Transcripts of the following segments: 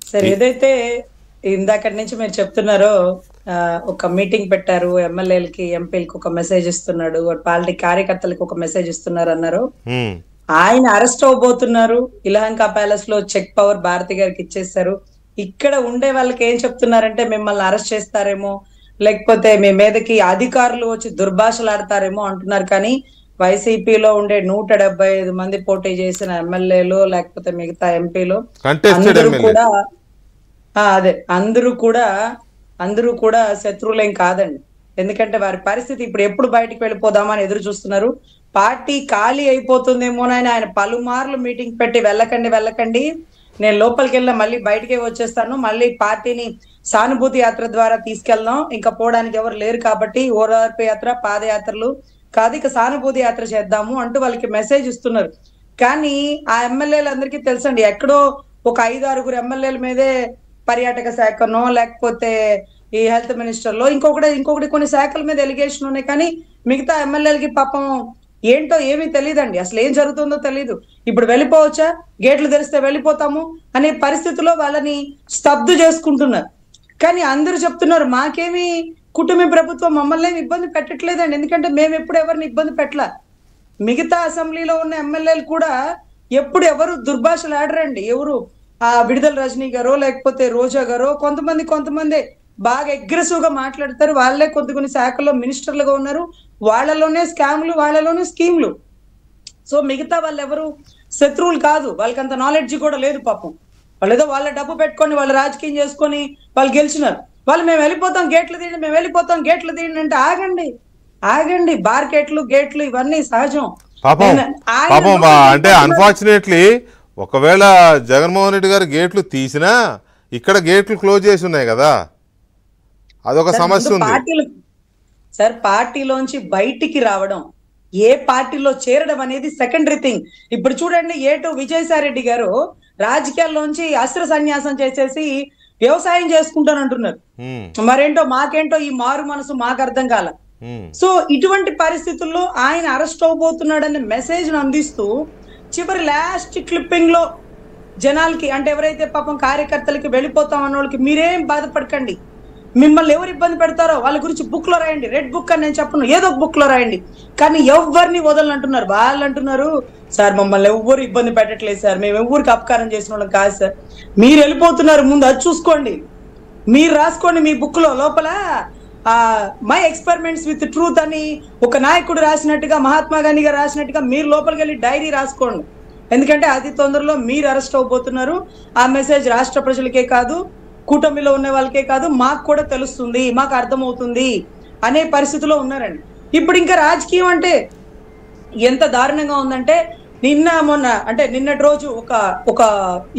Sir ఏదైతే ఇందాకటి నుంచి మీరు చెప్తున్నారో ఒక మీటింగ్ పెట్టారు, ఎమ్మెల్యేలకి ఎంపీలకి ఒక మెసేజ్ ఇస్తున్నాడు, పార్టీ కార్యకర్తలకు ఒక మెసేజ్ ఇస్తున్నారు అన్నారు. ఆయన అరెస్ట్ అవబోతున్నారు. ఇలహంకా ప్యాలెస్ లో చెక్ పవర్ భారతి గారికి ఇచ్చేస్తారు. ఇక్కడ ఉండే వాళ్ళకి ఏం చెప్తున్నారంటే మిమ్మల్ని అరెస్ట్ చేస్తారేమో, లేకపోతే మీ మీదకి అధికారులు వచ్చి దుర్భాషలు ఆడతారేమో అంటున్నారు. కానీ వైసీపీలో ఉండే 175 మంది పోటీ చేసిన ఎమ్మెల్యేలు లేకపోతే మిగతా ఎంపీలు అందరూ కూడా శత్రువులేం కాదండి. ఎందుకంటే వారి పరిస్థితి ఇప్పుడు ఎప్పుడు బయటికి వెళ్ళిపోదామని ఎదురు చూస్తున్నారు. పార్టీ ఖాళీ అయిపోతుందేమోనని ఆయన పలుమార్లు మీటింగ్ పెట్టి వెళ్ళకండి, నేను లోపలికి వెళ్ళినా మళ్ళీ బయటికే వచ్చేస్తాను, మళ్ళీ పార్టీని సానుభూతి యాత్ర ద్వారా తీసుకెళ్దాం, ఇంకా పోవడానికి ఎవరు లేరు కాబట్టి ఓదార్పు యాత్ర, పాదయాత్రలు కాదు, ఇక సానుభూతి యాత్ర చేద్దాము అంటూ వాళ్ళకి మెసేజ్ ఇస్తున్నారు. కానీ ఆ ఎమ్మెల్యేలందరికీ తెలుసండి, ఎక్కడో ఒక 5-6 ఎమ్మెల్యేల మీదే పర్యాటక శాఖనో లేకపోతే ఈ హెల్త్ మినిస్టర్ లో ఇంకొకటి కొన్ని శాఖల మీద ఎలిగేషన్ ఉన్నాయి. కానీ మిగతా ఎమ్మెల్యేలకి పాపం ఏంటో ఏమీ తెలియదండి, అసలు ఏం జరుగుతుందో తెలియదు. ఇప్పుడు వెళ్ళిపోవచ్చా, గేట్లు తెరిస్తే వెళ్ళిపోతాము అనే పరిస్థితిలో వాళ్ళని స్తబ్దు చేసుకుంటున్నారు. కానీ అందరూ చెప్తున్నారు మాకేమి కుటుంబ ప్రభుత్వం మమ్మల్ని ఇబ్బంది పెట్టట్లేదండి, ఎందుకంటే మేము ఎప్పుడు ఎవరిని ఇబ్బంది పెట్టలే. మిగతా అసెంబ్లీలో ఉన్న ఎమ్మెల్యేలు కూడా ఎప్పుడు ఎవరు దుర్భాషలు ఆడరండి. ఎవరు విడుదల రజనీ గారో లేకపోతే రోజా గారో కొంతమంది బాగా అగ్రెసివ్ గా మాట్లాడతారు. వాళ్ళే కొన్ని శాఖల్లో మినిస్టర్లుగా ఉన్నారు, వాళ్ళలోనే స్కామ్లు, వాళ్ళలోనే స్కీమ్లు. సో మిగతా వాళ్ళు ఎవరు శత్రువులు కాదు, వాళ్ళకి అంత నాలెడ్జ్ కూడా లేదు పాపం. వాళ్ళు ఏదో వాళ్ళ డబ్బు పెట్టుకొని వాళ్ళు రాజకీయం చేసుకొని వాళ్ళు గెలిచినారు. వాళ్ళు మేము వెళ్ళిపోతాం గేట్లు తీయండి అంటే ఆగండి. బార్కెట్లు గేట్లు ఇవన్నీ సహజం. అంటే అన్ఫార్చునేట్లీ ఒకవేళ జగన్మోహన్ రెడ్డి గారు గేట్లు తీసినా ఇక్కడ గేట్లు క్లోజ్ చేసి ఉన్నాయి కదా, అదొక సమస్య ఉంది సార్. పార్టీలోంచి బయటికి రావడం, ఏ పార్టీలో చేరడం అనేది సెకండరీ థింగ్. ఇప్పుడు చూడండి, ఏటో విజయసాయిరెడ్డి గారు రాజకీయాల్లోంచి అస్త్ర సన్యాసం చేసేసి వ్యవసాయం చేసుకుంటానంటున్నారు. మరేంటో మాకేంటో ఈ మారు మనసు మాకు అర్థం కాల. సో ఇటువంటి పరిస్థితుల్లో ఆయన అరెస్ట్ అవబోతున్నాడనే మెసేజ్ అందిస్తూ చివరి లాస్ట్ క్లిప్పింగ్ లో జనాలకి, అంటే ఎవరైతే పాపం కార్యకర్తలకి వెళ్ళిపోతాం అన్న వాళ్ళకి, మీరేం బాధపడకండి, మిమ్మల్ని ఎవరు ఇబ్బంది పెడతారో వాళ్ళ గురించి బుక్ లో రాయండి, రెడ్ బుక్ అని నేను చెప్పను, ఏదో ఒక బుక్ లో రాయండి, కానీ ఎవరిని వదలంటున్నారు. వాళ్ళు అంటున్నారు సార్ మమ్మల్ని ఎవ్వరు ఇబ్బంది పెట్టట్లేదు సార్, మేము ఎవరికి అపకారం చేసిన వాళ్ళం కాదు సార్, మీరు వెళ్ళిపోతున్నారు ముందు అది చూసుకోండి, మీరు రాసుకోండి మీ బుక్ లో లోపల మై ఎక్స్పెరిమెంట్స్ విత్ ట్రూత్ అని ఒక నాయకుడు రాసినట్టుగా, మహాత్మా గాంధీ గారు రాసినట్టుగా మీరు లోపలికి వెళ్ళి డైరీ రాసుకోండి. ఎందుకంటే అతి తొందరలో మీరు అరెస్ట్ అవబోతున్నారు. ఆ మెసేజ్ రాష్ట్ర ప్రజలకే కాదు, కూటమిలో ఉన్న వాళ్ళకే కాదు, మాకు కూడా తెలుస్తుంది, మాకు అర్థమవుతుంది అనే పరిస్థితిలో ఉన్నారండి. ఇప్పుడు ఇంకా రాజకీయం అంటే ఎంత దారుణంగా ఉందంటే, నిన్నటి రోజు ఒక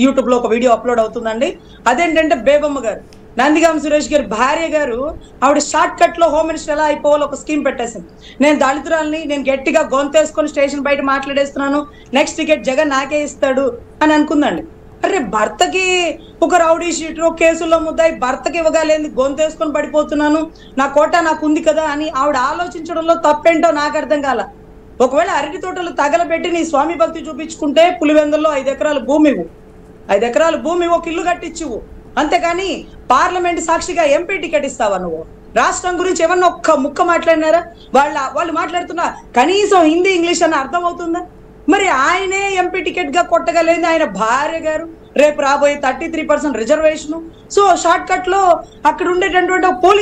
యూట్యూబ్ లో ఒక వీడియో అప్లోడ్ అవుతుందండి. అదేంటంటే బేబమ్మ గారు, నందిగాం సురేష్ గారి భార్య గారు, ఆవిడ షార్ట్ కట్ లో హోమ్ మినిస్టర్ ఎలా అయిపోవాలో ఒక స్కీమ్ పెట్టేసింది. నేను దళితురాల్ని, నేను గట్టిగా గొంతేసుకొని స్టేషన్ బయట మాట్లాడేస్తున్నాను, నెక్స్ట్ టికెట్ జగన్ నాకే ఇస్తాడు అని అనుకుందండి. అరే భర్తకి ఒక రౌడీ షీటర్ కేసుల్లో ముద్దాయి భర్తకి ఇవ్వగాలేంది, గొంతేసుకొని పడిపోతున్నాను, నా కోట నాకు ఉంది కదా అని ఆవిడ ఆలోచించడంలో తప్పేంటో నాకు అర్థం కాల. ఒకవేళ అరటి తోటలు తగలబెట్టి నీ స్వామి భక్తి చూపించుకుంటే పులివెందుల్లో 5 ఎకరాల భూమి 5 ఎకరాల భూమి ఒక ఇల్లు కట్టించువు, అంతేకాని పార్లమెంట్ సాక్షిగా ఎంపీ టికెట్ ఇస్తావా నువ్వు? రాష్ట్రం గురించి ఏమన్నా ఒక్క ముక్క మాట్లాడినారా? వాళ్ళు మాట్లాడుతున్నా కనీసం హిందీ ఇంగ్లీష్ అన్న అర్థం అవుతుందా? మరి ఆయనే ఎంపీ టికెట్ గా కొట్టగలేదు, ఆయన భార్య గారు రేపు రాబోయే 33% రిజర్వేషన్. సో షార్ట్ కట్ లో అక్కడ ఉండేటటువంటి పోలీస్